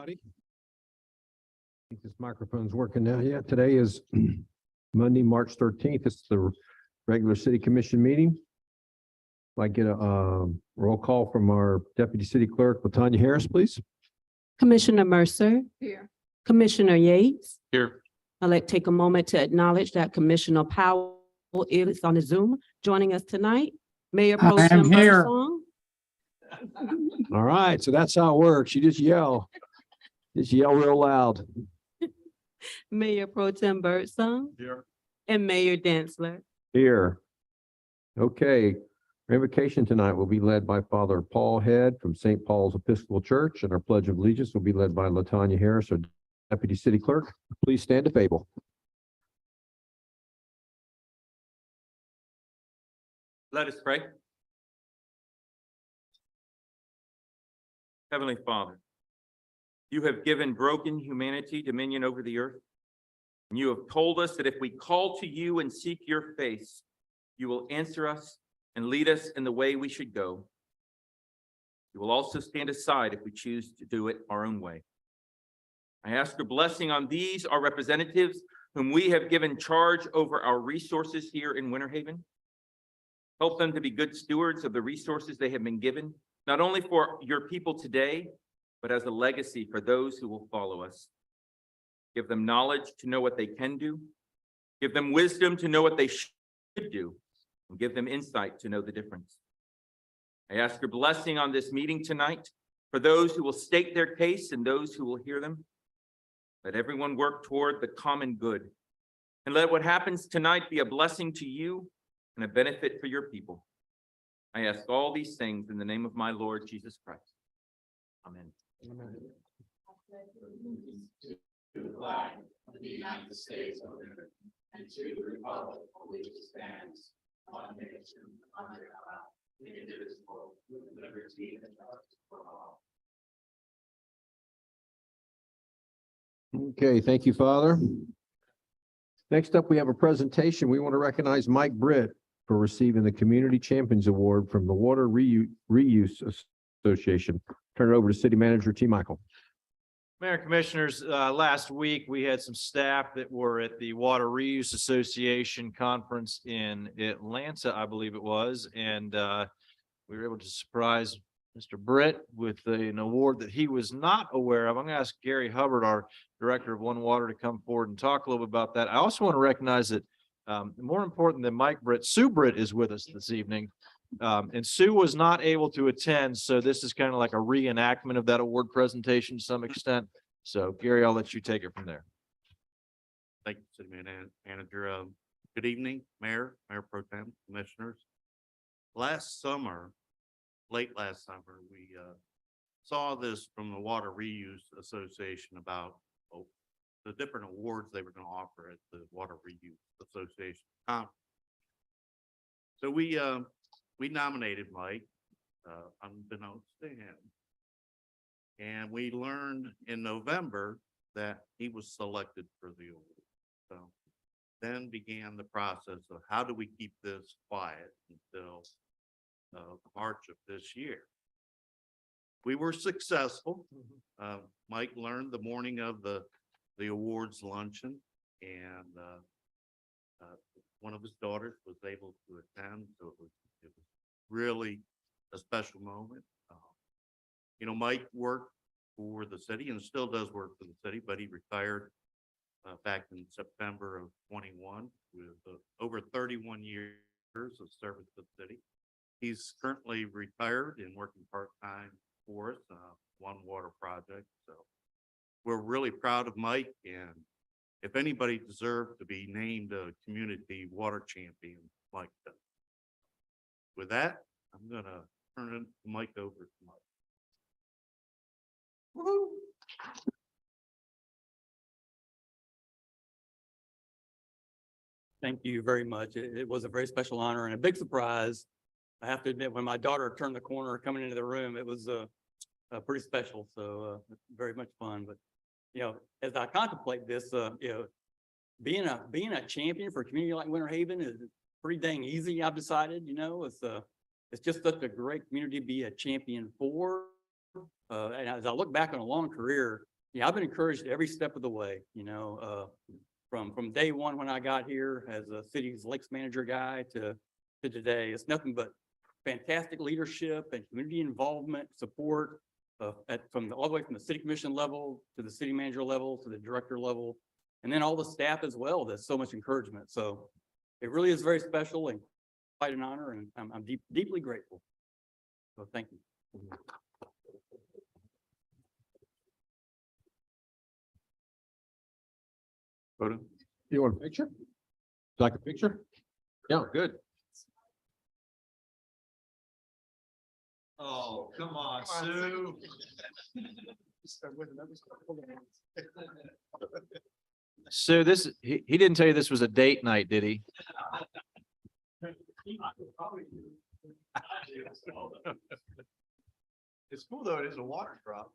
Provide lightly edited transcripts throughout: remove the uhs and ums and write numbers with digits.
everybody. I think this microphone's working now. Yeah, today is Monday, March 13th. It's the regular city commission meeting. If I get a roll call from our deputy city clerk, Latanya Harris, please. Commissioner Mercer. Here. Commissioner Yates. Here. I'd like to take a moment to acknowledge that Commissioner Powell is on the Zoom joining us tonight. Mayor Pro I am Tem here. Birdsong. All right, so that's how it works. You just yell. Just yell real loud. Mayor Pro Tem Birdsong Here. and Mayor Dantzler. Here. Okay, invocation tonight will be led by Father Paul Head from St. Paul's Episcopal Church, and our Pledge of Allegiance will be led by Latanya Harris, our deputy city clerk. Please stand to fable. Let us pray. Heavenly Father, you have given broken humanity dominion over the earth. And you have told us that if we call to you and seek your face, you will answer us and lead us in the way we should go. You will also stand aside if we choose to do it our own way. I ask your blessing on these, our representatives, whom we have given charge over our resources here in Winter Haven. Help them to be good stewards of the resources they have been given, not only for your people today, but as a legacy for those who will follow us. Give them knowledge to know what they can do. Give them wisdom to know what they should do, and give them insight to know the difference. I ask your blessing on this meeting tonight for those who will state their case and those who will hear them. Let everyone work toward the common good, and let what happens tonight be a blessing to you and a benefit for your people. I ask all these things in the name of my Lord Jesus Christ. Amen. To the flag of the United States of America and to the republic for which it stands, one nation, under God, indivisible, with liberty and justice for all. Okay, thank you, Father. Next up, we have a presentation. We want to recognize Mike Britt for receiving the Community Champions Award from the Water Reuse Association. Turn it over to City Manager T. Michael. Mayor and Commissioners, last week we had some staff that were at the Water Reuse Association Conference in Atlanta, I believe it was, and we were able to surprise Mr. Britt with an award that he was not aware of. I'm going to ask Gary Hubbard, our Director of One Water, to come forward and talk a little bit about that. I also want to recognize that more important than Mike Britt, Sue Britt is with us this evening. And Sue was not able to attend, so this is kind of like a reenactment of that award presentation to some extent. So Gary, I'll let you take it from there. Thank you, City Manager. Good evening, Mayor Pro Tem, Commissioners. Last summer, late last summer, we saw this from the Water Reuse Association about the different awards they were going to offer at the Water Reuse Association conference. So we nominated Mike, unbeknownst to him. And we learned in November that he was selected for the award. So then began the process of how do we keep this quiet until March of this year. We were successful. Mike learned the morning of the awards luncheon, and one of his daughters was able to attend, so it was really a special moment. You know, Mike worked for the city and still does work for the city, but he retired back in September of 21 with over 31 years of service to the city. He's currently retired and working part-time for us, One Water Project. So we're really proud of Mike, and if anybody deserved to be named a community water champion, Mike does. With that, I'm gonna turn the mic over to Mike. Woo-hoo. Thank you very much. It was a very special honor and a big surprise. I have to admit, when my daughter turned the corner coming into the room, it was pretty special. So very much fun. But you know, as I contemplate this, you know, being a champion for a community like Winter Haven is pretty dang easy. I've decided, you know, it's just such a great community to be a champion for. And as I look back on a long career, Yeah, I've been encouraged every step of the way, from day one when I got here as a city's lakes manager guy to today. It's nothing but fantastic leadership and community involvement, support all the way from the city commission level to the city manager level to the director level, and then all the staff as well. There's so much encouragement. So it really is very special and quite an honor, and I'm deeply grateful. So thank you. Photo? You want a picture? Like a picture? Yeah, good. Oh, come on, Sue. Sue, he didn't tell you this was a date night, did he? It's cool though, it is a water drop.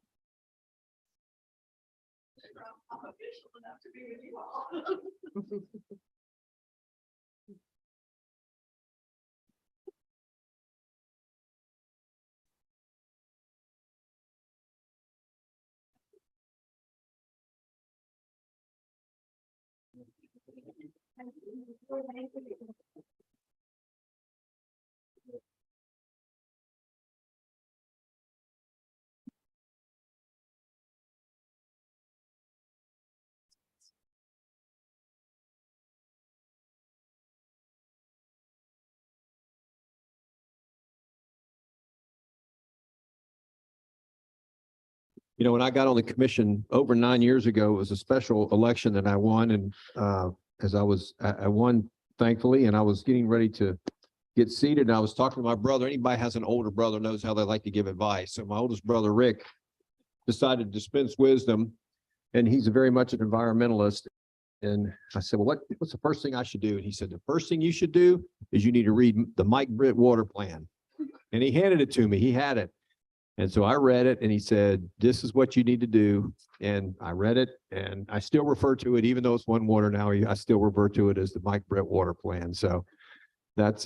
You know, when I got on the commission over 9 years ago, it was a special election that I won, and as I won thankfully, and I was getting ready to get seated, and I was talking to my brother. Anybody has an older brother knows how they like to give advice. So my oldest brother, Rick, decided to dispense wisdom, and he's very much an environmentalist. And I said, well, what's the first thing I should do? And he said, the first thing you should do is you need to read the Mike Britt Water Plan. And he handed it to me. He had it. And so I read it, and he said, this is what you need to do. And I read it, and I still refer to it, even though it's One Water now, I still refer to it as the Mike Britt Water Plan. So that's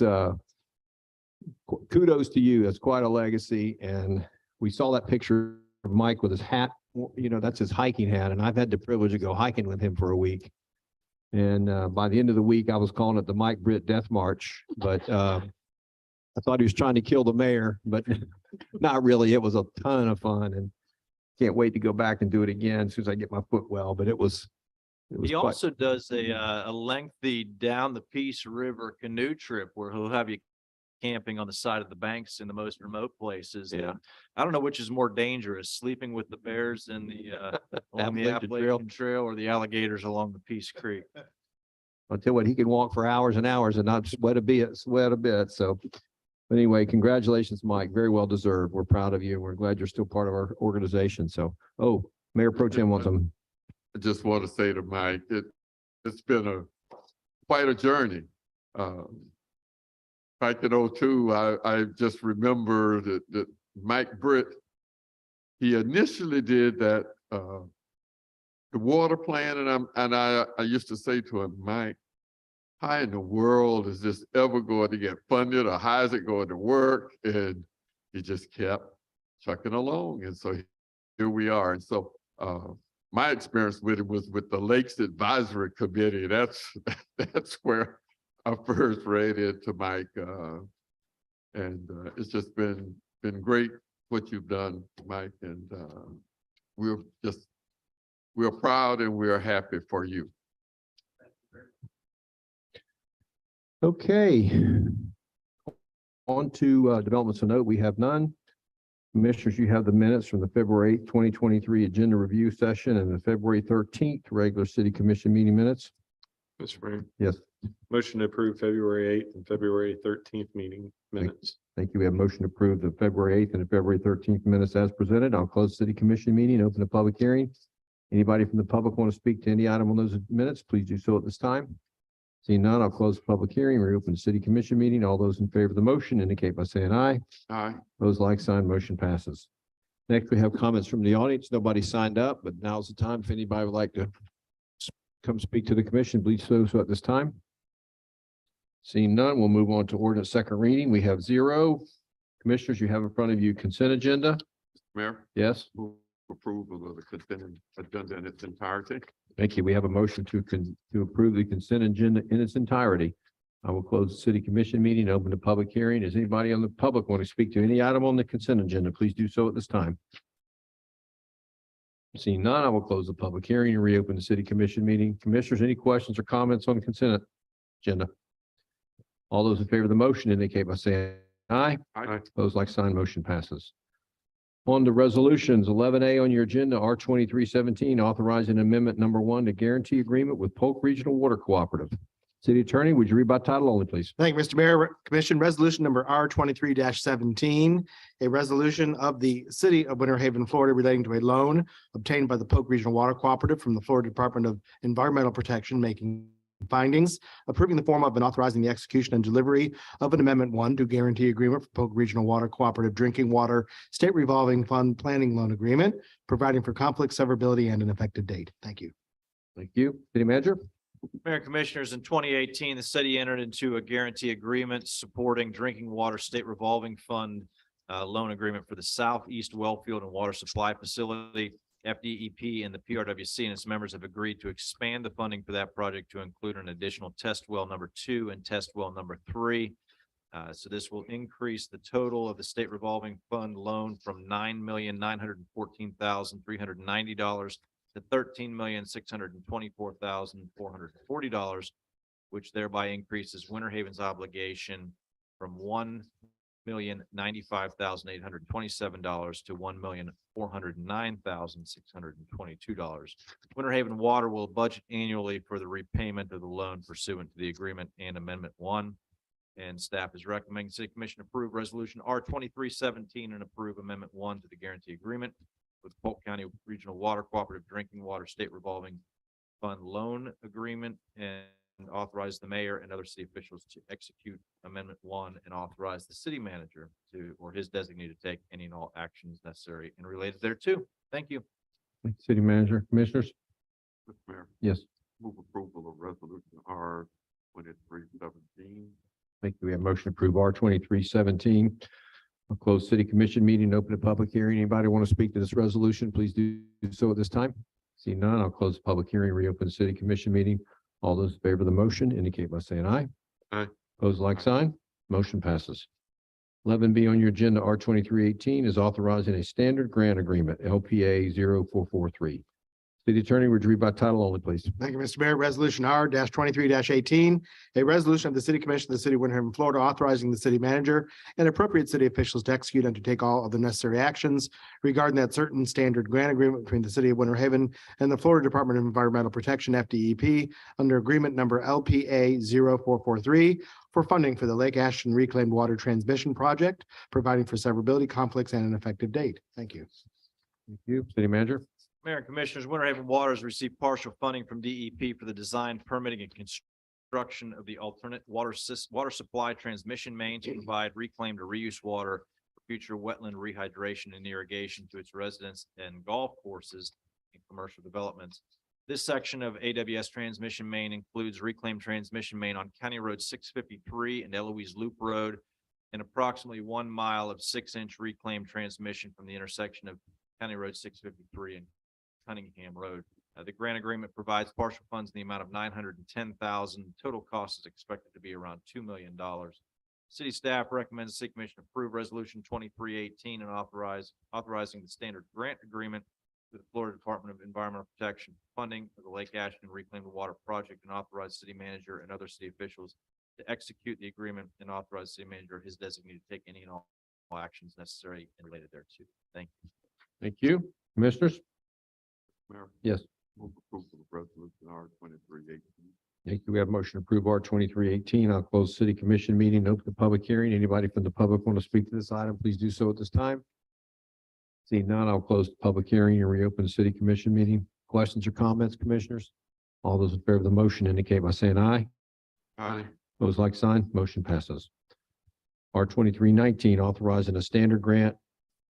kudos to you. That's quite a legacy. And we saw that picture of Mike with his hat, that's his hiking hat. And I've had the privilege of go hiking with him for a week. And by the end of the week, I was calling it the Mike Britt Death March, but I thought he was trying to kill the mayor, but not really. It was a ton of fun, and can't wait to go back and do it again as soon as I get my foot well, but it was He quite, also does a lengthy down the Peace River canoe trip where he'll have you camping on the side of the banks in the most remote places. Yeah. And I don't know which is more dangerous, sleeping with the bears in the along the Appalachian Trail. Appalachian Trail or the alligators along the Peace Creek. I'll tell you what, he can walk for hours and hours and not sweat a bit. So, but anyway, congratulations, Mike. Very well deserved. We're proud of you. We're glad you're still part of our organization. So, Mayor Pro Tem wants them. I just want to say to Mike, it's been quite a journey. Back in '02, I just remember that Mike Britt, he initially did that, the water plan, and I used to say to him, Mike, how in the world is this ever going to get funded, or how is it going to work? And he just kept trucking along, and so here we are. And so my experience with it was with the Lakes Advisory Committee. That's where I first ran into Mike, and it's just been great what you've done, Mike, and we're proud and we're happy for you. Okay. On to developments of note. We have none. Commissioners, you have the minutes from the February 8th, 2023 agenda review session and the February 13th regular city commission meeting minutes. Mr. Mayor, Yes, motion to approve February 8th and February 13th meeting minutes. thank you. We have a motion to approve the February 8th and the February 13th minutes as presented. I'll close city commission meeting, open the public hearing. Anybody from the public want to speak to any item on those minutes, please do so at this time. Seeing none, I'll close the public hearing, reopen the city commission meeting. All those in favor of the motion indicate by saying aye. Aye. Those like sign, motion passes. Next, we have comments from the audience. Nobody signed up, but now's the time. If anybody would like to come speak to the commission, please do so at this time. Seeing none, we'll move on to ordinance second reading. We have 0. Commissioners, you have in front of you consent agenda. Mayor, Yes, approval of the consent agenda in its entirety. Thank you. We have a motion to approve the consent agenda in its entirety. I will close the city commission meeting, and open the public hearing. Does anybody on the public want to speak to any item on the consent agenda? Please do so at this time. Seeing none, I will close the public hearing and reopen the city commission meeting. Commissioners, any questions or comments on the consent agenda? All those in favor of the motion indicate by saying aye. Aye. Opposed, like sign, motion passes. On to resolutions, 11A on your agenda, R 2317, authorizing amendment number 1 to guarantee agreement with Polk Regional Water Cooperative. City Attorney, would you read by title only, please? Thank you, Mr. Mayor. Commission Resolution Number R 23-17, a resolution of the City of Winter Haven, Florida, relating to a loan obtained by the Polk Regional Water Cooperative from the Florida Department of Environmental Protection, making findings, approving the form of and authorizing the execution and delivery of an Amendment 1 to guarantee agreement for Polk Regional Water Cooperative Drinking Water State Revolving Fund Planning Loan Agreement, providing for conflict severability and an effective date. Thank you. Thank you. City Manager? Mayor and Commissioners, in 2018, the city entered into a guarantee agreement supporting drinking water state revolving fund loan agreement for the Southeast Wellfield and Water Supply Facility. FDEP and the PRWC and its members have agreed to expand the funding for that project to include an additional test well number 2 and test well number 3. So this will increase the total of the state revolving fund loan from $9,914,390 to $13,624,440, which thereby increases Winter Haven's obligation from $1,095,827 to $1,409,622. Winter Haven Water will budget annually for the repayment of the loan pursuant to the agreement and Amendment 1. And staff is recommending City Commission approve Resolution R 2317 and approve Amendment 1 to the guarantee agreement with Polk County Regional Water Cooperative Drinking Water State Revolving Fund Loan Agreement, and authorize the mayor and other city officials to execute Amendment 1 and authorize the city manager to, or his designee, to take any and all actions necessary and related thereto. Thank you. City Manager, Commissioners? Mr. Mayor, Yes. move approval of resolution R 2317. Thank you. We have motion to approve R 2317. I'll close city commission meeting, and open a public hearing. Anybody want to speak to this resolution? Please do so at this time. See none, I'll close the public hearing, reopen the city commission meeting. All those in favor of the motion indicate by saying aye. Aye. Opposed, like sign. Motion passes. 11B on your agenda, R 2318, is authorizing a standard grant agreement, LPA 0443. City Attorney, would you read by title only, please? Thank you, Mr. Mayor. Resolution R 23-18, a resolution of the City Commission of the City of Winter Haven, Florida, authorizing the city manager and appropriate city officials to execute and to take all of the necessary actions regarding that certain standard grant agreement between the City of Winter Haven and the Florida Department of Environmental Protection, FDEP, under agreement number LPA 0443 for funding for the Lake Ashton Reclaimed Water Transmission Project, providing for severability, conflicts, and an effective date. Thank you. Thank you. City Manager? Mayor and Commissioners, Winter Haven Water has received partial funding from DEP for the design, permitting, and construction of the alternate water supply transmission main to provide reclaimed or reuse water for future wetland rehydration and irrigation to its residents and golf courses and commercial developments. This section of AWS transmission main includes reclaimed transmission main on County Road 653 and Eloise Loop Road, and approximately 1 mile of 6-inch reclaimed transmission from the intersection of County Road 653 and Cunningham Road. The grant agreement provides partial funds in the amount of $910,000. Total cost is expected to be around $2 million. City staff recommends the City Commission approve Resolution 2318 and authorizing the standard grant agreement with the Florida Department of Environmental Protection funding for the Lake Ashton Reclaimed Water Project, and authorize city manager and other city officials to execute the agreement, and authorize city manager or his designee to take any and all actions necessary and related thereto. Thank you. Thank you. Commissioners? Mayor, Yes. move approval of resolution R 2318. Thank you. We have motion to approve R 2318. I'll close city commission meeting, open the public hearing. Anybody from the public want to speak to this item, please do so at this time. Seeing none, I'll close the public hearing and reopen the city commission meeting. Questions or comments, commissioners? All those in favor of the motion indicate by saying aye. Aye. Opposed, like sign. Motion passes. R 2319, authorizing a standard grant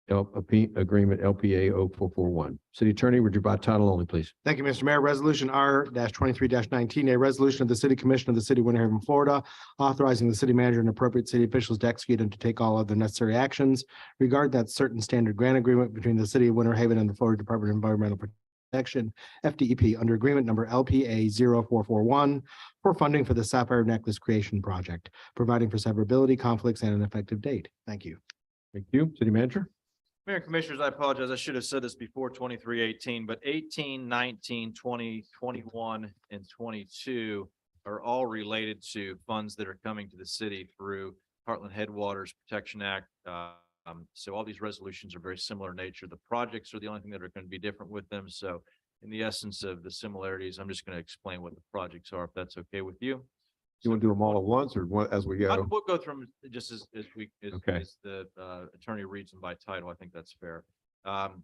Agreement LPA 0441. City Attorney, would you by title only, please? Thank you, Mr. Mayor. Resolution R 23 a resolution of the City Commission of the City of Winter Haven, Florida, authorizing the city manager and appropriate city officials to execute and to take all other necessary actions regarding that certain standard grant agreement between the City of Winter Haven and the Florida Department of Environmental Protection, FDEP, under agreement number LPA 0441 for funding for the Sapphire Necklace Creation Project, providing for severability, conflicts, and an effective date. Thank you. Thank you. City Manager? Mayor and Commissioners, I apologize. I should have said this before 23-18, but 18, 19, 20, 21, and 22 are all related to funds that are coming to the city through Heartland Headwaters Protection Act. So all these resolutions are very similar in nature. The projects are the only thing that are going to be different with them. So in the essence of the similarities, I'm just going to explain what the projects are, if that's okay with you. You want to do them all at once or as we go? We'll go through them just as Okay. as the attorney reads them by title. I think that's fair.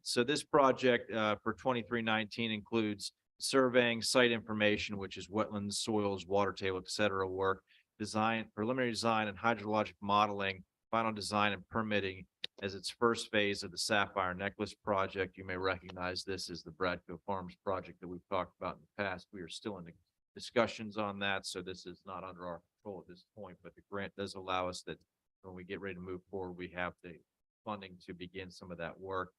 So this project for 23-19 includes surveying, site information, which is wetlands, soils, water table, et cetera, work, design, preliminary design and hydrologic modeling, final design and permitting as its first phase of the Sapphire Necklace project. You may recognize this as the Bradco Farms project that we've talked about in the past. We are still in the discussions on that, so this is not under our control at this point, but the grant does allow us that when we get ready to move forward, we have the funding to begin some of that work.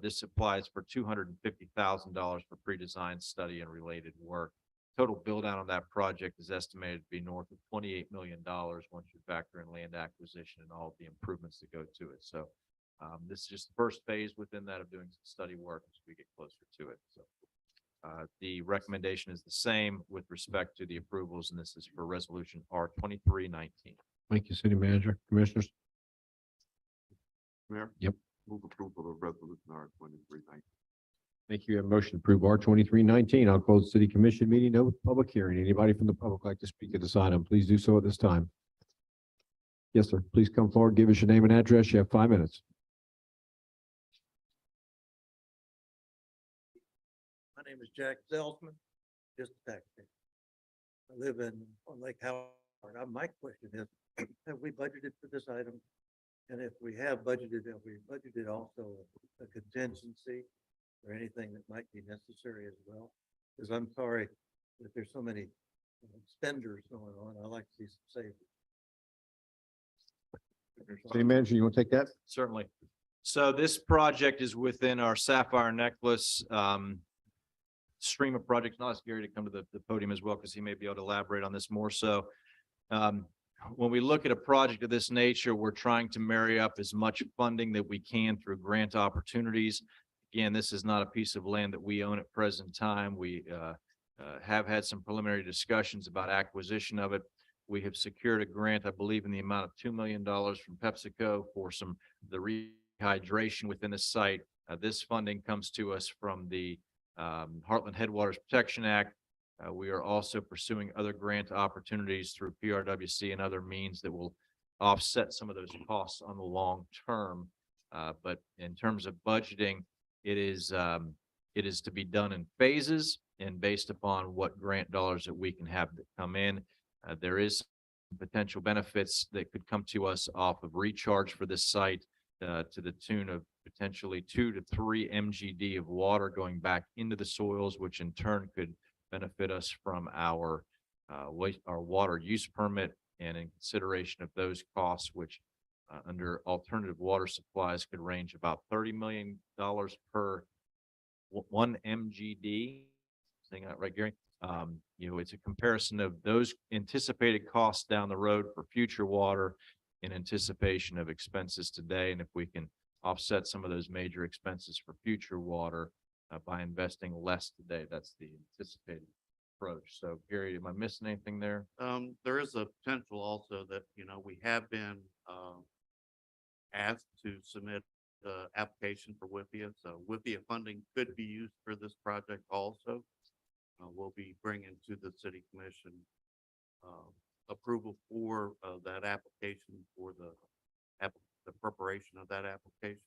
This applies for $250,000 for pre-design study and related work. Total build out on that project is estimated to be north of $28 million once you factor in land acquisition and all of the improvements that go to it. So this is just the first phase within that of doing some study work as we get closer to it. So the recommendation is the same with respect to the approvals, and this is for resolution R 23-19. Thank you, City Manager. Commissioners? Mayor? Yep. Move approval of resolution R 23-19. Thank you. We have a motion to approve R 23-19. I'll close the City Commission meeting. No public hearing. Anybody from the public like to speak at this item, please do so at this time. Yes, sir. Please come forward. Give us your name and address. You have 5 minutes. My name is Jack Zelsman, just a taxpayer. I live on Lake Howard. My question is, have we budgeted for this item? And if we have budgeted, have we budgeted also a contingency or anything that might be necessary as well? Because I'm sorry that there's so many spenders going on. I like to see some savings. City Manager, you want to take that? Certainly. So this project is within our Sapphire Necklace stream of projects. I'll ask Gary to come to the podium as well, because he may be able to elaborate on this more. So when we look at a project of this nature, we're trying to marry up as much funding that we can through grant opportunities. Again, this is not a piece of land that we own at present time. We have had some preliminary discussions about acquisition of it. We have secured a grant, I believe, in the amount of $2 million from PepsiCo for the rehydration within the site. This funding comes to us from the Heartland Headwaters Protection Act. We are also pursuing other grant opportunities through PRWC and other means that will offset some of those costs on the long term. But in terms of budgeting, it is to be done in phases and based upon what grant dollars that we can have that come in. There is potential benefits that could come to us off of recharge for this site to the tune of potentially 2 to 3 MGD of water going back into the soils, which in turn could benefit us from our water use permit, and in consideration of those costs, which under alternative water supplies could range about $30 million per 1 MGD. Saying that right, Gary? It's a comparison of those anticipated costs down the road for future water in anticipation of expenses today. And if we can offset some of those major expenses for future water by investing less today, that's the anticipated approach. So Gary, am I missing anything there? There is a potential also that, we have been asked to submit the application for WIFIA. So WIFIA funding could be used for this project also. We'll be bringing to the City Commission approval for that application, for the preparation of that application.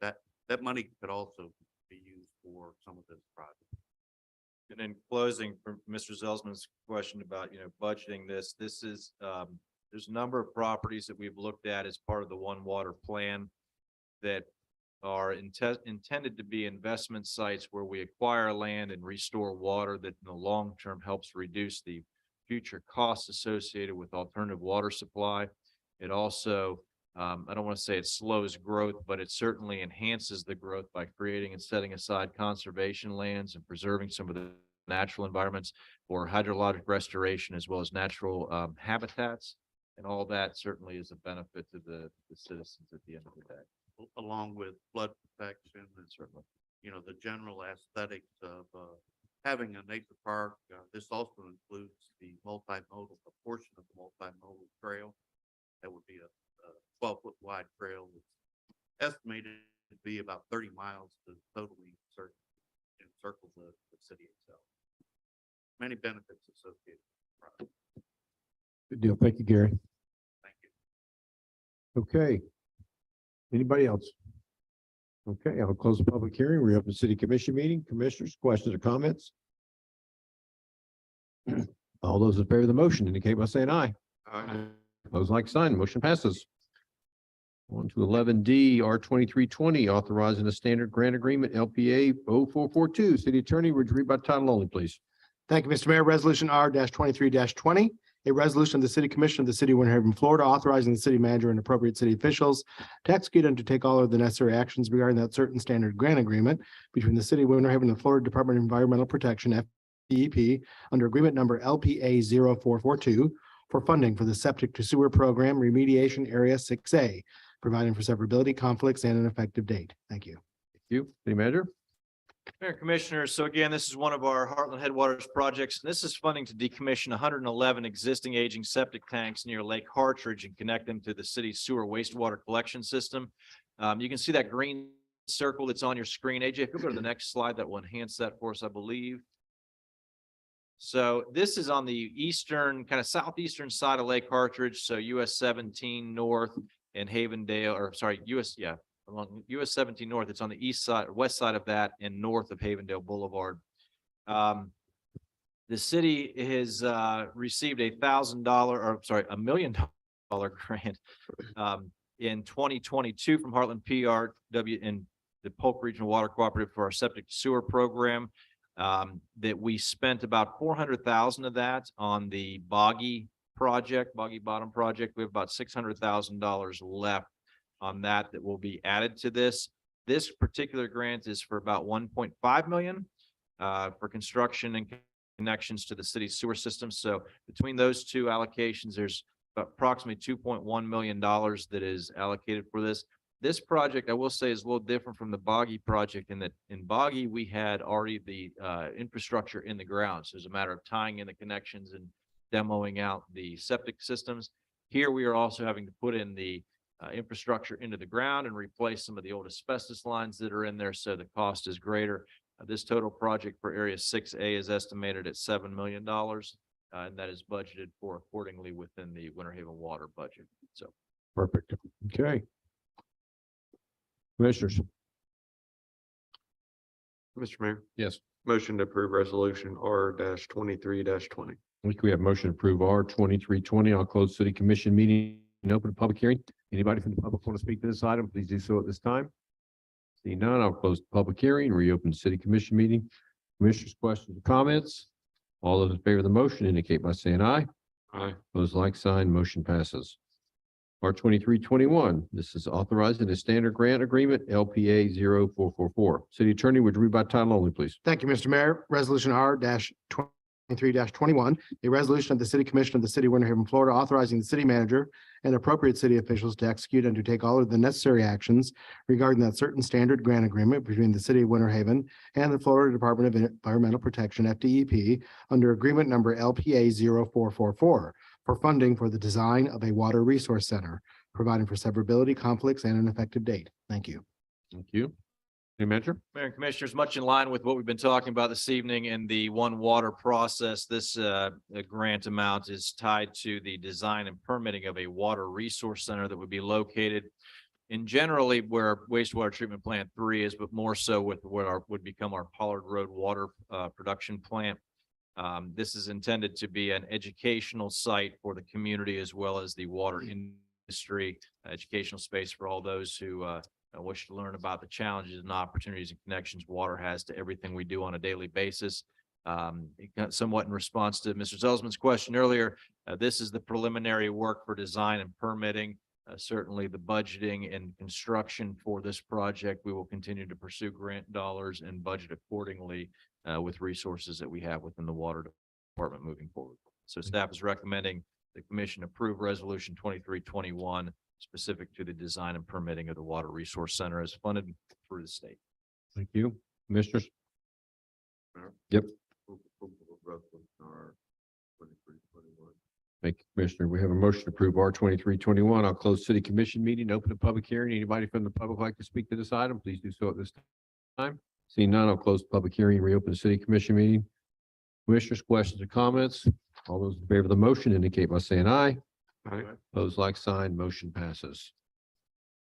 But that money could also be used for some of this project. And in closing, for Mr. Zelsman's question about, budgeting this is, there's a number of properties that we've looked at as part of the One Water plan that are intended to be investment sites where we acquire land and restore water that in the long term helps reduce the future costs associated with alternative water supply. It also, I don't want to say it slows growth, but it certainly enhances the growth by creating and setting aside conservation lands and preserving some of the natural environments for hydrologic restoration as well as natural habitats. And all that certainly is a benefit to the citizens at the end of the day. Along with flood protection and Certainly. the general aesthetics of having a nature park. This also includes the multimodal, a portion of the multimodal trail. That would be a 12-foot wide trail that's estimated to be about 30 miles to totally encircle the city itself. Many benefits associated with the project. Good deal. Thank you, Gary. Thank you. Okay. Anybody else? Okay, I'll close the public hearing. Reopen the city commission meeting. Commissioners, questions or comments? All those in favor of the motion indicate by saying aye. Those like sign, motion passes. On to 11D, R2320, authorizing a standard grant agreement, LPA 0442. City Attorney, would you read by title only, please? Thank you, Mr. Mayor. Resolution R 23-20, a resolution of the City Commission of the City of Winter Haven, Florida, authorizing the city manager and appropriate city officials to execute and to take all of the necessary actions regarding that certain standard grant agreement between the City of Winter Haven and the Florida Department of Environmental Protection, FDEP, under agreement number LPA 0442 for funding for the septic to sewer program remediation area 6A, providing for severability, conflicts, and an effective date. Thank you. Thank you. City Manager? Mayor and Commissioners, so again, this is one of our Heartland Headwaters projects. And this is funding to decommission 111 existing aging septic tanks near Lake Hartridge and connect them to the city's sewer wastewater collection system. You can see that green circle that's on your screen. AJ, if you go to the next slide, that will enhance that for us, I believe. So this is on the eastern, kind of southeastern side of Lake Hartridge. So US 17 north and Havendale, or sorry, along US 17 north. It's on the east side, west side of that and north of Havendale Boulevard. The city has received $1 million grant in 2022 from Heartland PRW and the Polk Regional Water Cooperative for our septic sewer program. That we spent about 400,000 of that on the Boggy Bottom project. We have about $600,000 left on that will be added to this. This particular grant is for about 1.5 million for construction and connections to the city's sewer system. So between those two allocations, there's approximately $2.1 million that is allocated for this. This project, I will say, is a little different from the Boggy project in that in Boggy, we had already the infrastructure in the ground. So it's a matter of tying in the connections and demoing out the septic systems. Here, we are also having to put in the infrastructure into the ground and replace some of the old asbestos lines that are in there. So the cost is greater. This total project for Area 6A is estimated at $7 million. And that is budgeted for accordingly within the Winter Haven water budget. So. Perfect. Okay. Commissioners? Mr. Mayor, Yes. motion to approve resolution R 23-20. We have motion to approve R2320. I'll close city commission meeting and open a public hearing. Anybody from the public want to speak to this item, please do so at this time. See none, I'll close the public hearing, reopen the city commission meeting. Commissioners, questions or comments? All those in favor of the motion indicate by saying aye. Aye. Those like sign, motion passes. R2321, this is authorizing a standard grant agreement, LPA 0444. City Attorney, would you read by title only, please? Thank you, Mr. Mayor. Resolution R 23-21, a resolution of the City Commission of the City of Winter Haven, Florida, authorizing the city manager and appropriate city officials to execute and to take all of the necessary actions regarding that certain standard grant agreement between the City of Winter Haven and the Florida Department of Environmental Protection, FDEP, under agreement number LPA 0444 for funding for the design of a water resource center, providing for severability, conflicts, and an effective date. Thank you. Thank you. City Manager? Mayor and Commissioners, much in line with what we've been talking about this evening in the One Water process, this grant amount is tied to the design and permitting of a water resource center that would be located in generally where wastewater treatment plant 3 is, but more so with what would become our Pollard Road water production plant. This is intended to be an educational site for the community as well as the water industry, educational space for all those who wish to learn about the challenges and opportunities and connections water has to everything we do on a daily basis. Somewhat in response to Mr. Zelsman's question earlier, this is the preliminary work for design and permitting. Certainly the budgeting and construction for this project, we will continue to pursue grant dollars and budget accordingly with resources that we have within the water department moving forward. So staff is recommending the commission approve resolution 2321 specific to the design and permitting of the Water Resource Center as funded through the state. Thank you. Commissioners? Mayor? Yep. Resolution R 2321. Thank you, Commissioner. We have a motion to approve R 2321. I'll close city commission meeting, open a public hearing. Anybody from the public like to speak to this item, please do so at this time. Seeing none, I'll close the public hearing and reopen the city commission meeting. Commissioners, questions or comments? All those in favor of the motion indicate by saying aye. Aye. Opposed, like sign, motion passes.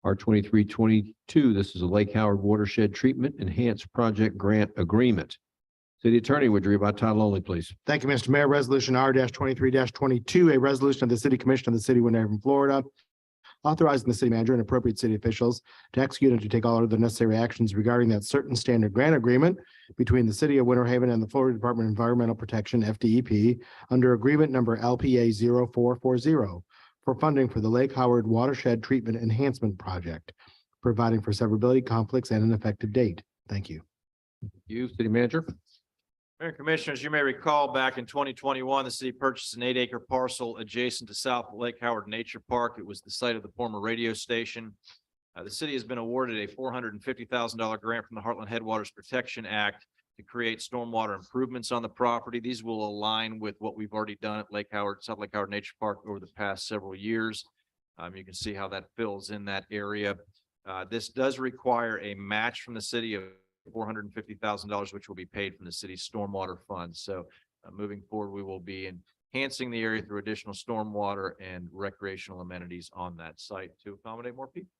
R 2322, this is a Lake Howard Watershed Treatment Enhanced Project Grant Agreement. City Attorney, would you read by title only, please? Thank you, Mr. Mayor. Resolution R 23 a resolution of the City Commission of the City of Winter Haven, Florida, authorizing the city manager and appropriate city officials to execute and to take all other necessary actions regarding that certain standard grant agreement between the City of Winter Haven and the Florida Department of Environmental Protection, FDEP, under agreement number LPA 0440 for funding for the Lake Howard Watershed Treatment Enhancement Project, providing for severability, conflicts, and an effective date. Thank you. You, City Manager? Mayor and Commissioners, you may recall back in 2021, the city purchased an 8-acre parcel adjacent to South Lake Howard Nature Park. It was the site of the former radio station. The city has been awarded a $450,000 grant from the Heartland Headwaters Protection Act to create stormwater improvements on the property. These will align with what we've already done at South Lake Howard Nature Park over the past several years. You can see how that fills in that area. This does require a match from the city of $450,000, which will be paid from the city's stormwater fund. So moving forward, we will be enhancing the area through additional stormwater and recreational amenities on that site to accommodate more people.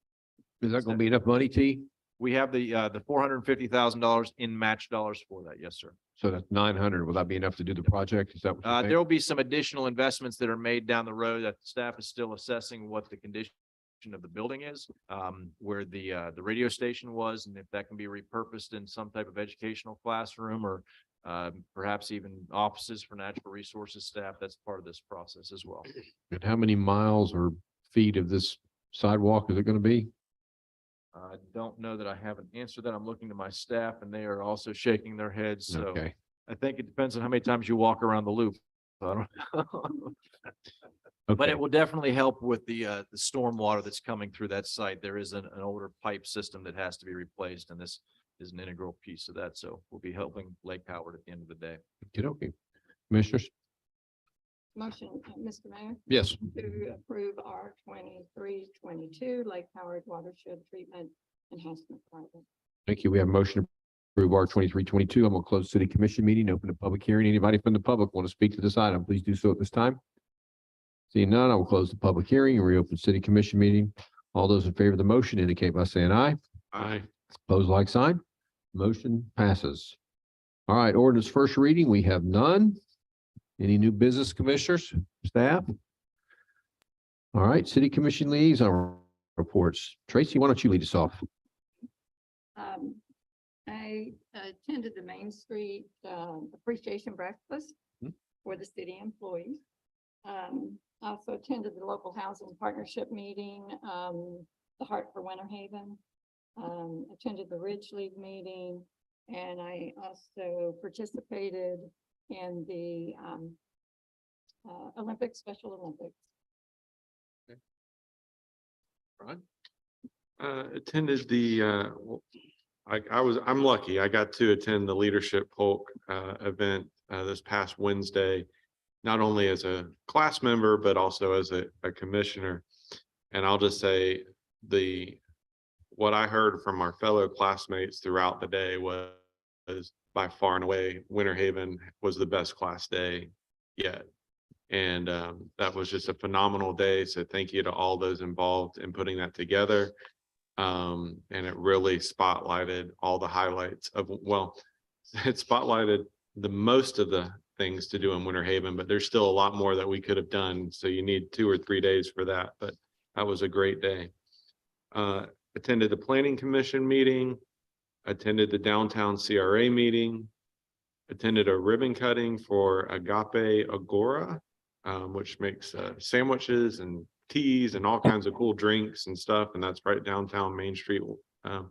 Is that going to be enough money, T? We have the $450,000 in match dollars for that. Yes, sir. So that's 900. Will that be enough to do the project? Is that what you think? There will be some additional investments that are made down the road that staff is still assessing what the condition of the building is, where the radio station was, and if that can be repurposed in some type of educational classroom or perhaps even offices for natural resources staff. That's part of this process as well. And how many miles or feet of this sidewalk is it going to be? I don't know that I have an answer to that. I'm looking to my staff and they are also shaking their heads. So Okay. I think it depends on how many times you walk around the loop. I don't know. But Okay. it will definitely help with the storm water that's coming through that site. There is an older pipe system that has to be replaced, and this is an integral piece of that. So we'll be helping Lake Howard at the end of the day. Okay. Commissioners? Motion, Mr. Mayor, Yes. to approve R 2322 Lake Howard Watershed Treatment Enhancement Project. Thank you. We have a motion to approve R 2322. I'm going to close city commission meeting, open a public hearing. Anybody from the public want to speak to this item, please do so at this time. Seeing none, I will close the public hearing and reopen city commission meeting. All those in favor of the motion indicate by saying aye. Aye. Opposed, like sign. Motion passes. All right, ordinance first reading, we have none. Any new business, commissioners, staff? All right, city commission liaison reports. Tracy, why don't you lead us off? I attended the Main Street Appreciation Breakfast Hmm. for the city employees. Also attended the local housing partnership meeting, the Heart for Winter Haven. Attended the Ridge League meeting, and I also participated in the Olympics, Special Olympics. Attended the, I'm lucky. I got to attend the Leadership Polk event this past Wednesday, not only as a class member, but also as a commissioner. And I'll just say what I heard from our fellow classmates throughout the day was by far and away, Winter Haven was the best class day yet. And that was just a phenomenal day. So thank you to all those involved in putting that together. And it really spotlighted all the highlights of, well, it spotlighted the most of the things to do in Winter Haven, but there's still a lot more that we could have done. So you need 2 or 3 days for that, but that was a great day. attended the planning commission meeting, attended the downtown CRA meeting, attended a ribbon cutting for Agape Agora, which makes sandwiches and teas and all kinds of cool drinks and stuff. And that's right downtown Main Street in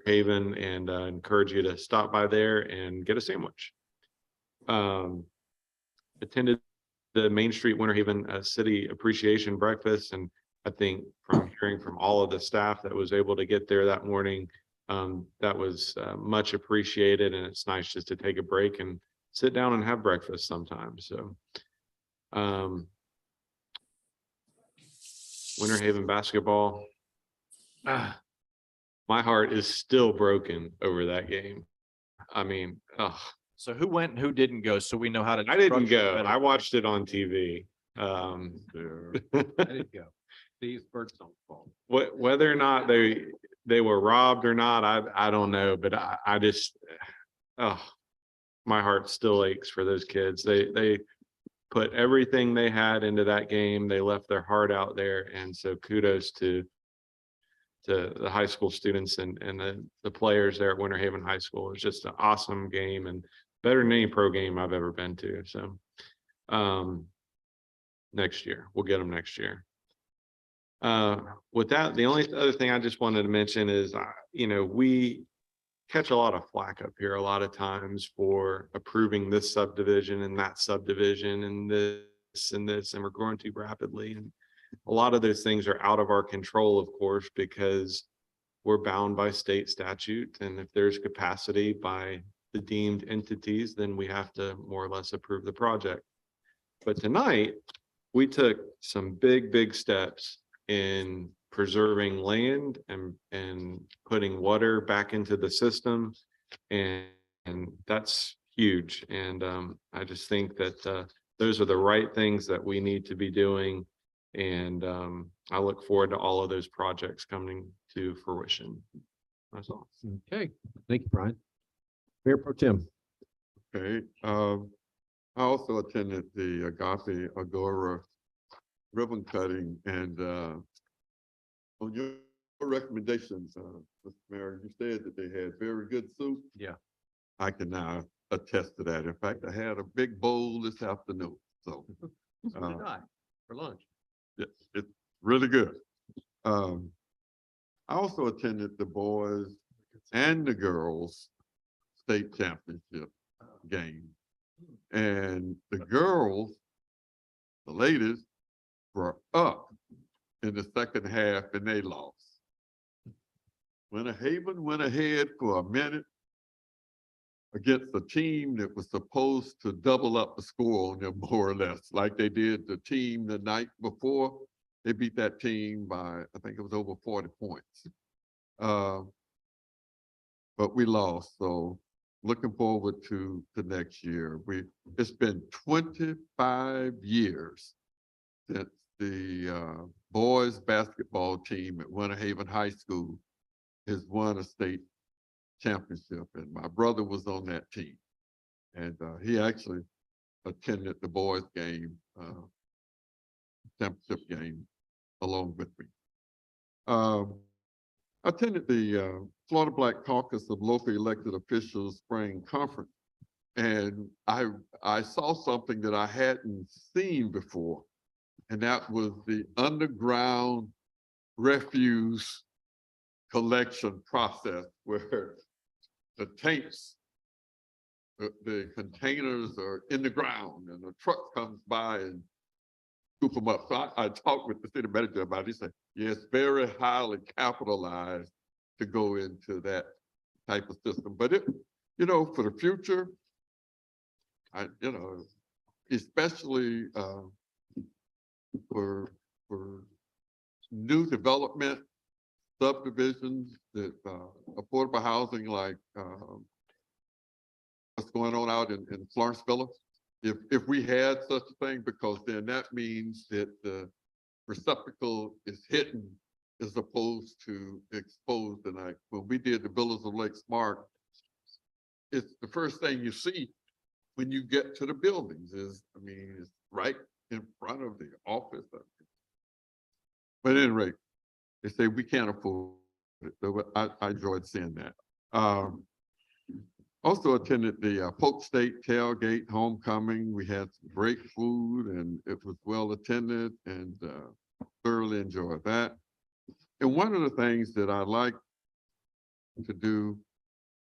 Haven, and encourage you to stop by there and get a sandwich. Attended the Main Street Winter Haven City Appreciation Breakfast, and I think from hearing from all of the staff that was able to get there that morning, that was much appreciated, and it's nice just to take a break and sit down and have breakfast sometimes. So Winter Haven basketball, my heart is still broken over that game. I mean, So who went and who didn't go? So we know how to. I didn't structure go. better. I watched it on TV. I didn't go. These birds don't fall. Whether or not they were robbed or not, I don't know, but I just, my heart still aches for those kids. They put everything they had into that game. They left their heart out there. And so kudos to the high school students and the players there at Winter Haven High School. It's just an awesome game and better than any pro game I've ever been to. So next year, we'll get them next year. With that, the only other thing I just wanted to mention is, we catch a lot of flack up here a lot of times for approving this subdivision and that subdivision and this, and we're growing too rapidly. And a lot of those things are out of our control, of course, because we're bound by state statute. And if there's capacity by the deemed entities, then we have to more or less approve the project. But tonight, we took some big steps in preserving land and putting water back into the system. And that's huge. And I just think that those are the right things that we need to be doing. And I look forward to all of those projects coming to fruition. That's all. Okay, thank you, Brian. Mayor Pro Tem. Okay, I also attended the Agape Agora ribbon cutting, and on your recommendations, Mr. Mayor, you said that they had very good soup. Yeah. I can now attest to that. In fact, I had a big bowl this afternoon, so. So did I, for lunch. Yes, it's really good. I also attended the boys and the girls state championship game. And the girls, the ladies, were up in the second half and they lost. Winter Haven went ahead for a minute against a team that was supposed to double up the score on them, more or less, like they did the team the night before. They beat that team by, I think it was over 40 points. But we lost, so looking forward to the next year. It's been 25 years since the boys basketball team at Winter Haven High School has won a state championship, and my brother was on that team, and he actually attended the boys game, championship game, along with me. I attended the Florida Black Caucus of Local Elected Officials Spring Conference, and I saw something that I hadn't seen before, and that was the underground refuse collection process, where the tanks, the containers are in the ground and the truck comes by and scoop them up. So I talked with the city manager about it. He said, yes, very highly capitalized to go into that type of system. But it, for the future, especially for new development, subdivisions that affordable housing, like what's going on out in Florence Villa. If we had such a thing, because then that means that the receptacle is hidden as opposed to exposed. And when we did the Villas of Lake Smart, it's the first thing you see when you get to the buildings it's right in front of the office. But at any rate, they say we can't afford it. I enjoyed seeing that. Also attended the Polk State Tailgate Homecoming. We had some great food and it was well attended and thoroughly enjoyed that. And one of the things that I like to do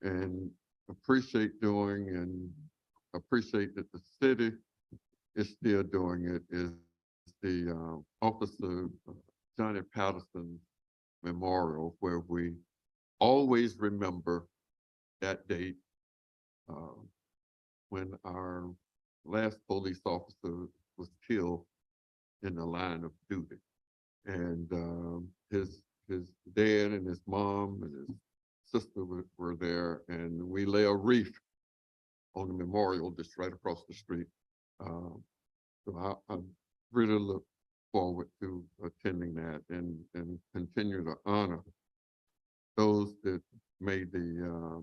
and appreciate doing and appreciate that the city is still doing it is the Officer Johnny Patterson Memorial, where we always remember that date when our last police officer was killed in the line of duty. And his dad and his mom and his sister were there, and we lay a wreath on the memorial just right across the street. So I really look forward to attending that and continue to honor those that made the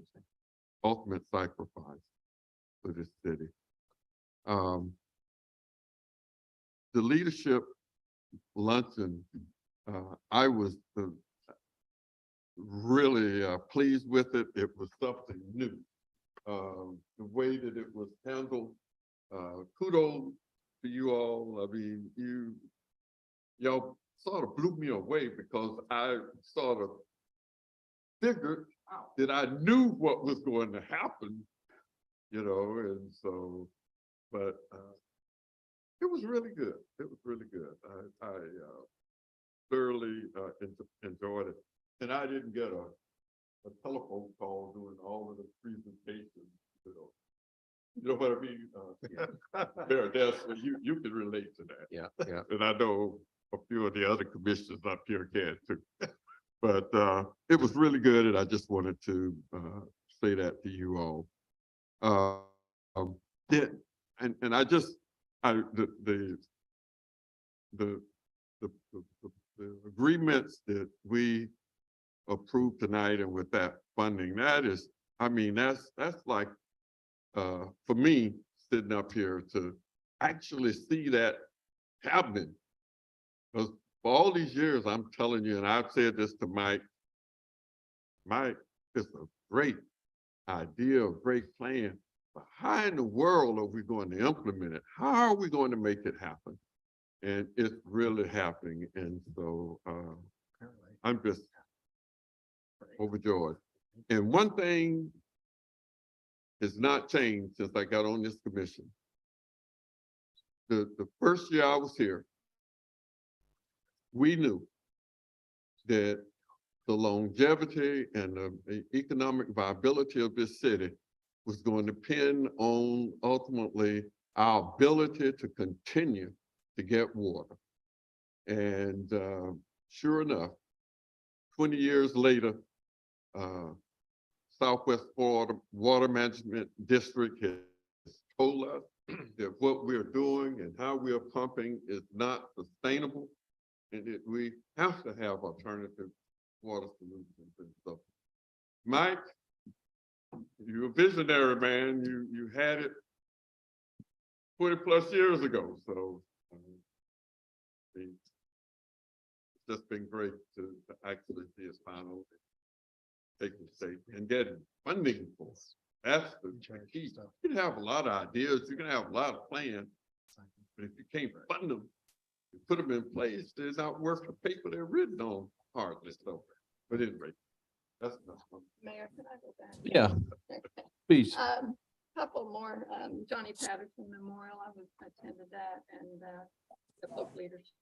ultimate sacrifice for this city. The leadership luncheon, I was really pleased with it. It was something new. The way that it was handled, kudos to you all. I mean, y'all sort of blew me away because I sort of figured that I knew what was going to happen, you know, and so, but it was really good. It was really good. I thoroughly enjoyed it. And I didn't get a telephone call doing all of the presentations, you know. You know what I mean? There, you can relate to that. Yeah, yeah. And I know a few of the other commissioners up here can too. But it was really good, and I just wanted to say that to you all. And I just the agreements that we approved tonight, and with that funding, that is, I mean, that's like for me sitting up here to actually see that happening. Because for all these years, I'm telling you, and I've said this to Mike, it's a great idea, a great plan, but how in the world are we going to implement it? How are we going to make it happen? And it's really happening. And so I'm just overjoyed. And one thing has not changed since I got on this commission. The first year I was here, we knew that the longevity and the economic viability of this city was going to depend on ultimately our ability to continue to get water. And sure enough, 20 years later, Southwest Florida Water Management District has told us that what we're doing and how we're pumping is not sustainable, and that we have to have alternative water solutions. And so, Mike, you're a visionary, man. You had it 20 plus years ago. So it's just been great to actually see us finally taking shape and getting funding for it. That's the key. You can have a lot of ideas, you can have a lot of plans, but if you can't fund them, you put them in place, they're not worth the paper they're written on hardly. So, but anyway, that's enough. Mayor, can I go back? Yeah, please. Couple more, Johnny Patterson Memorial, attended that, and the Polk Leadership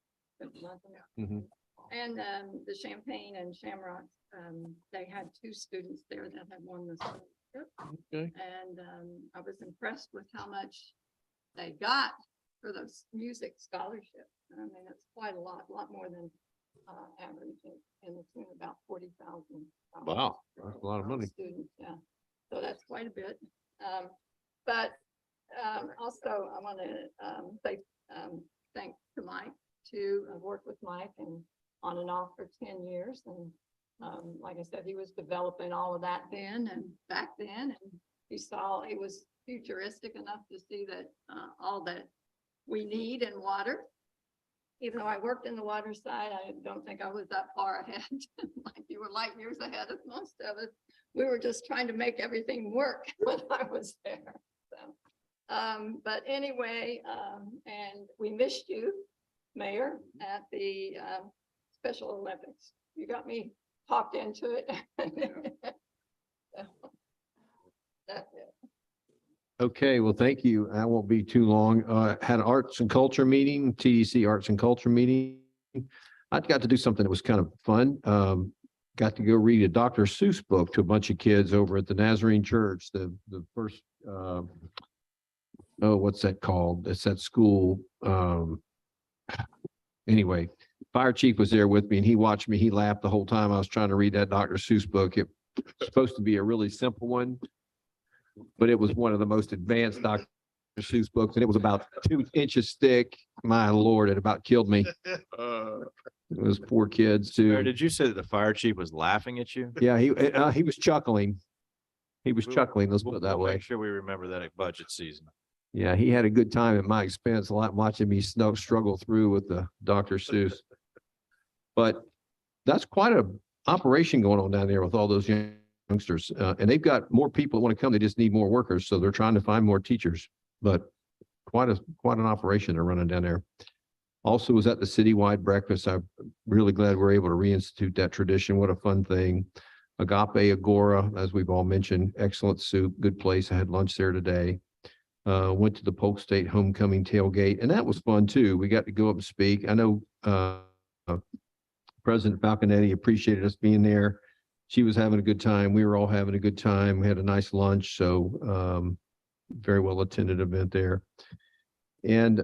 Luncheon. And the Champaign and Shamrocks, they had 2 students there that had won the scholarship. Okay. And I was impressed with how much they got for those music scholarships. I mean, that's quite a lot more than average in the tune of about $40,000. Wow, that's a lot of money. Students, yeah. So that's quite a bit. But also I want to say thanks to Mike too. I've worked with Mike and on and off for 10 years. And like I said, he was developing all of that then and back then, and he was futuristic enough to see that all that we need in water even though I worked in the water side, I don't think I was that far ahead. Like you were light years ahead of most of us. We were just trying to make everything work when I was there. So, but anyway, and we missed you, Mayor, at the Special Olympics. You got me talked into it. So, that's it. Okay, well, thank you. I won't be too long. Had an arts and culture meeting, TDC Arts and Culture meeting. I got to do something that was kind of fun. Got to go read a Dr. Seuss book to a bunch of kids over at the Nazarene Church, the first, what's that called? It's that school. Anyway, fire chief was there with me and he watched me. He laughed the whole time I was trying to read that Dr. Seuss book. It's supposed to be a really simple one, but it was one of the most advanced Dr. Seuss books, and it was about 2 inches thick. My Lord, it about killed me. It was poor kids Mayor, too. did you say that the fire chief was laughing at you? Yeah, he was chuckling. He was chuckling, let's put it that We'll way. make sure we remember that at budget season. Yeah, he had a good time at my expense, a lot watching me struggle through with the Dr. Seuss. But that's quite a operation going on down there with all those youngsters. And they've got more people that want to come. They just need more workers. So they're trying to find more teachers. But quite an operation they're running down there. Also was at the citywide breakfast. I'm really glad we're able to reinstitute that tradition. What a fun thing. Agape Agora, as we've all mentioned, excellent soup, good place. I had lunch there today. Went to the Polk State Homecoming tailgate, and that was fun too. We got to go up and speak. I know President Falconetti appreciated us being there. She was having a good time. We were all having a good time. We had a nice lunch, so very well attended event there. And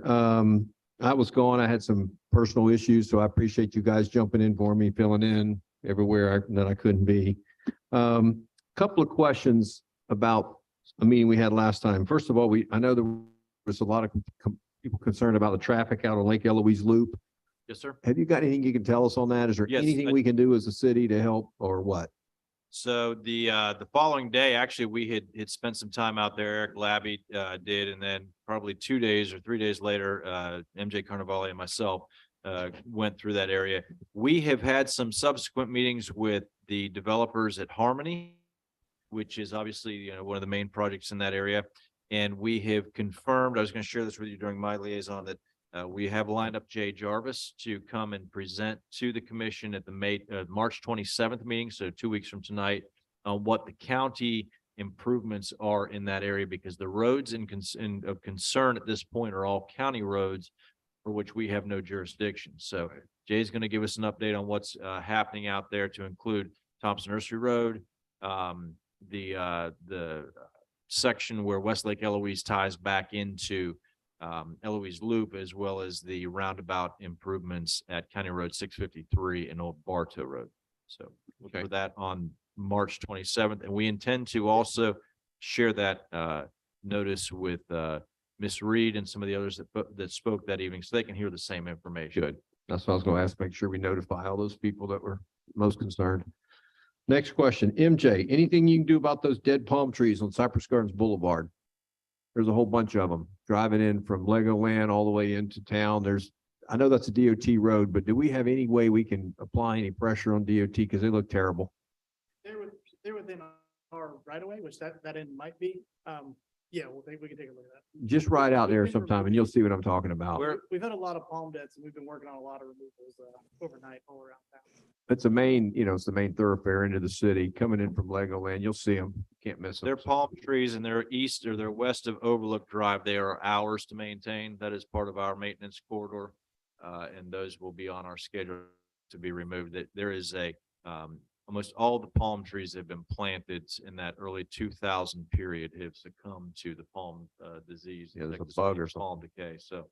I was gone. I had some personal issues, so I appreciate you guys jumping in for me, filling in everywhere that I couldn't be. Couple of questions about a meeting we had last time. First of all, I know there was a lot of people concerned about the traffic out on Lake Eloise Loop. Yes, sir. Have you got anything you can tell us on that? Is there Yes, anything I- we can do as a city to help or what? So the following day, actually, we had spent some time out there. Eric Labby did, and then probably 2 days or 3 days later, MJ Carnevale and myself went through that area. We have had some subsequent meetings with the developers at Harmony, which is obviously, one of the main projects in that area. And we have confirmed, I was going to share this with you during my liaison, that we have lined up Jay Jarvis to come and present to the commission at the March 27th meeting, so 2 weeks from tonight, on what the county improvements are in that area, because the roads of concern at this point are all county roads for which we have no jurisdiction. So Jay's going to give us an update on what's happening out there, to include Thompson Nursery Road, the section where Westlake Eloise ties back into Eloise Loop, as well as the roundabout improvements at County Road 653 and Old Bartow Road. So look for that on March 27th. And we intend to also share that notice with Ms. Reed and some of the others that spoke that evening, so they can hear the same information. Good. That's what I was going to ask. Make sure we notify all those people that were most concerned. Next question, MJ, anything you can do about those dead palm trees on Cypress Gardens Boulevard? There's a whole bunch of them driving in from Legoland all the way into town. I know that's a DOT road, but do we have any way we can apply any pressure on DOT? Because they look terrible. They're within our right of way, which that end might be. Yeah, we can take a look at that. Just ride out there sometime and you'll see what I'm talking about. We've had a lot of palm deaths and we've been working on a lot of removals overnight all around town. It's it's the main thoroughfare into the city coming in from Legoland. You'll see them. Can't miss them. They're palm trees, and they're east or they're west of Overlook Drive. They are ours to maintain. That is part of our maintenance corridor. And those will be on our schedule to be removed. There is almost all the palm trees that have been planted in that early 2000 period have succumbed to the palm disease. Yeah, there's a that bug or palm decay. So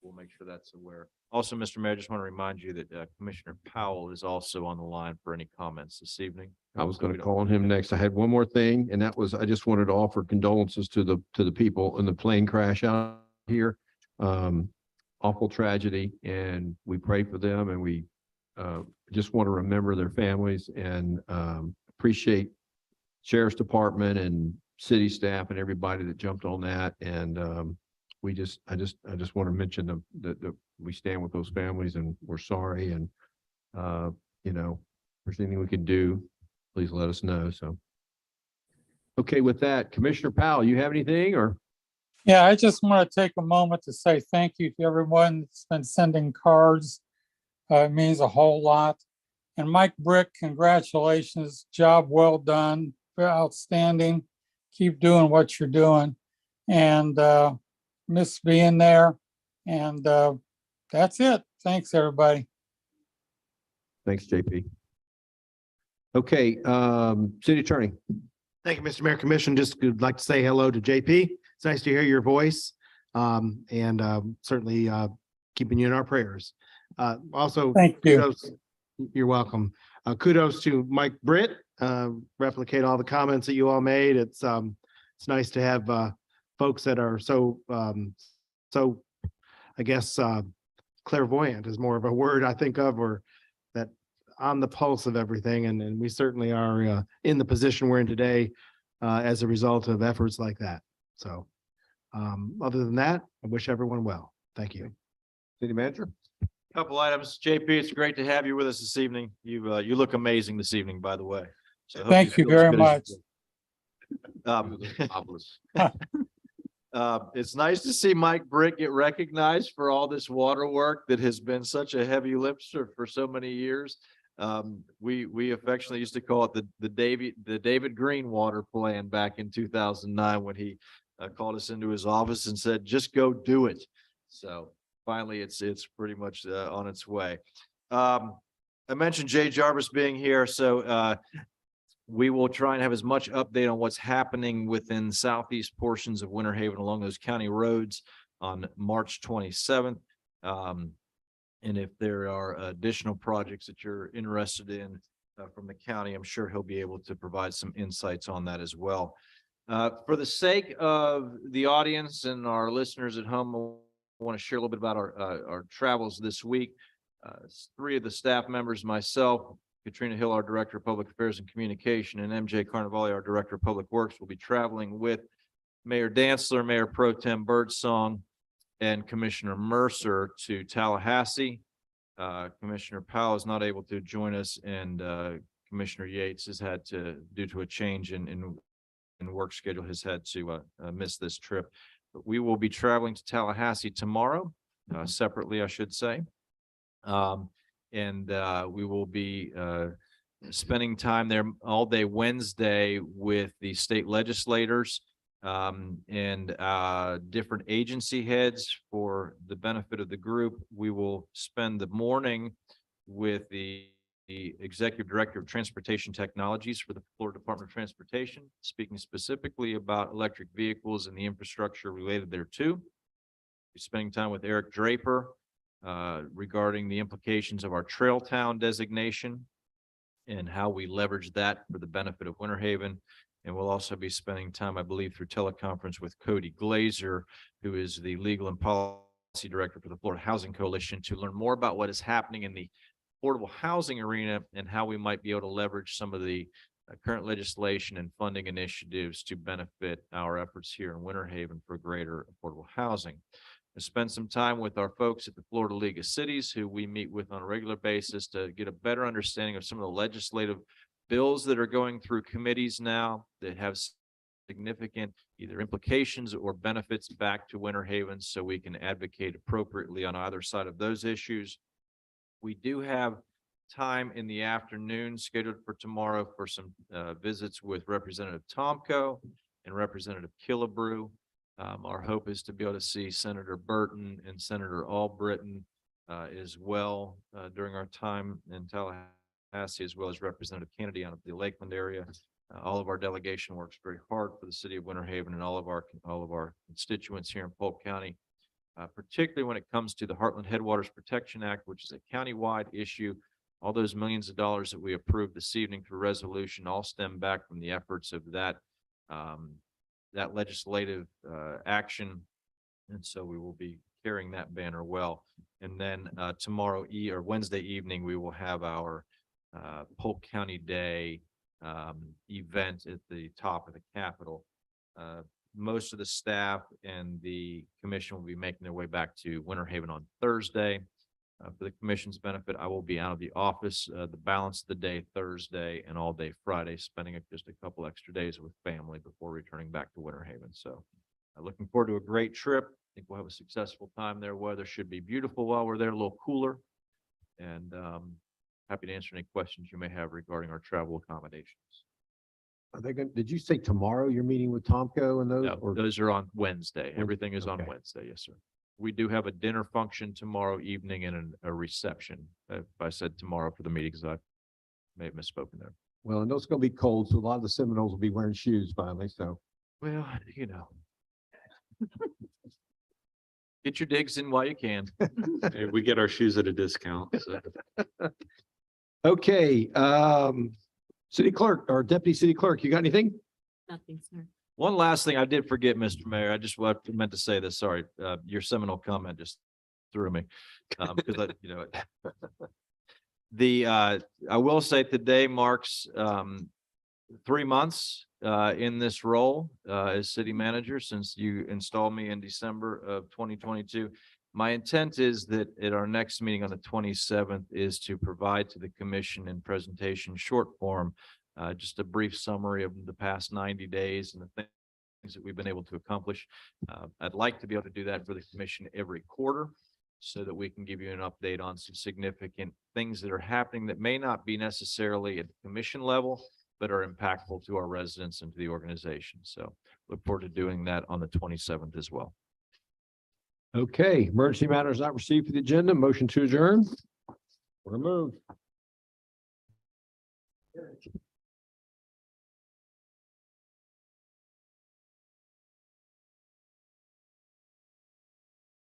we'll make sure that's aware. Also, Mr. Mayor, I just want to remind you that Commissioner Powell is also on the line for any comments this evening. I was going to call on him next. I had one more thing, and that was, I just wanted to offer condolences to the people in the plane crash out here. Awful tragedy, and we pray for them, and we just want to remember their families and appreciate Sheriff's Department and city staff and everybody that jumped on that. And I just want to mention that we stand with those families and we're sorry and, you know, if there's anything we can do, please let us know. So. Okay, with that, Commissioner Powell, you have anything or? Yeah, I just want to take a moment to say thank you to everyone that's been sending cards. It means a whole lot. And Mike Brick, congratulations, job well done, outstanding. Keep doing what you're doing. And miss being there. And that's it. Thanks, everybody. Thanks, JP. Okay, City Attorney. Thank you, Mr. Mayor Commission. Just would like to say hello to JP. It's nice to hear your voice. And certainly keeping you in our prayers. Also, Thank you. kudos. You're welcome. Kudos to Mike Britt. Replicate all the comments that you all made. It's nice to have folks that are so I guess clairvoyant is more of a word I think of, or that on the pulse of everything. And we certainly are in the position we're in today as a result of efforts like that. So other than that, I wish everyone well. Thank you. City Manager. Couple items. JP, it's great to have you with us this evening. You look amazing this evening, by the way. So I hope Thank you feel as very good as much. you do. It's nice to see Mike Brick get recognized for all this water work that has been such a heavy lifter for so many years. We affectionately used to call it the David Green water plan back in 2009 when he called us into his office and said, just go do it. So finally, it's pretty much on its way. I mentioned Jay Jarvis being here, so we will try and have as much update on what's happening within southeast portions of Winter Haven along those county roads on March 27th. And if there are additional projects that you're interested in from the county, I'm sure he'll be able to provide some insights on that as well. For the sake of the audience and our listeners at home, I want to share a little bit about our travels this week. Three of the staff members, myself, Katrina Hill, our Director of Public Affairs and Communication, and MJ Carnevale, our Director of Public Works, will be traveling with Mayor Dantzler, Mayor Pro Tem Birdsong, and Commissioner Mercer to Tallahassee. Commissioner Powell is not able to join us, and Commissioner Yates has had to, due to a change in work schedule, has had to miss this trip. But we will be traveling to Tallahassee tomorrow, separately, I should say. And we will be spending time there all day Wednesday with the state legislators and different agency heads for the benefit of the group. We will spend the morning with the Executive Director of Transportation Technologies for the Florida Department of Transportation, speaking specifically about electric vehicles and the infrastructure related thereto. We're spending time with Eric Draper regarding the implications of our Trail Town designation and how we leverage that for the benefit of Winter Haven. And we'll also be spending time, I believe, through teleconference with Cody Glazer, who is the Legal and Policy Director for the Florida Housing Coalition, to learn more about what is happening in the affordable housing arena and how we might be able to leverage some of the current legislation and funding initiatives to benefit our efforts here in Winter Haven for greater affordable housing. I spent some time with our folks at the Florida League of Cities, who we meet with on a regular basis to get a better understanding of some of the legislative bills that are going through committees now that have significant either implications or benefits back to Winter Haven, so we can advocate appropriately on either side of those issues. We do have time in the afternoon scheduled for tomorrow for some visits with Representative Tomko and Representative Killebrew. Our hope is to be able to see Senator Burton and Senator Albritton as well during our time in Tallahassee, as well as Representative Kennedy out of the Lakeland area. All of our delegation works very hard for the city of Winter Haven and all of our constituents here in Polk County, particularly when it comes to the Heartland Headwaters Protection Act, which is a countywide issue. All those millions of dollars that we approved this evening through resolution all stem back from the efforts of that legislative action. And so we will be carrying that banner well. And then tomorrow or Wednesday evening, we will have our Polk County Day event at the top of the Capitol. most of the staff and the commission will be making their way back to Winter Haven on Thursday. For the commission's benefit, I will be out of the office, the balance of the day Thursday and all day Friday, spending just a couple extra days with family before returning back to Winter Haven. So looking forward to a great trip. I think we'll have a successful time there. Weather should be beautiful while we're there, a little cooler. And happy to answer any questions you may have regarding our travel accommodations. Are they going, did you say tomorrow you're meeting with Tomco and those? No, Or those are on Wednesday. Everything is on Okay. Wednesday. Yes, sir. We do have a dinner function tomorrow evening and a reception. If I said tomorrow for the meeting, because I may have misspoken there. Well, and it's going to be cold, so a lot of the Seminoles will be wearing shoes finally, so. Well, you know. Get your digs in while you can. Hey, we get our shoes at a discount. So. Okay, city clerk or deputy city clerk, you got anything? Nothing, sir. One last thing I did forget, Mr. Mayor. I just meant to say this. Sorry. Your Seminole comment just threw me. Because I, you know, I will say today marks 3 months in this role as city manager since you installed me in December of 2022. My intent is that at our next meeting on the 27th is to provide to the commission in presentation short form, just a brief summary of the past 90 days and the things that we've been able to accomplish. I'd like to be able to do that for the commission every quarter so that we can give you an update on some significant things that are happening that may not be necessarily at the commission level, but are impactful to our residents and to the organization. So look forward to doing that on the 27th as well. Okay, emergency matters not received for the agenda. Motion to adjourn. We're moved.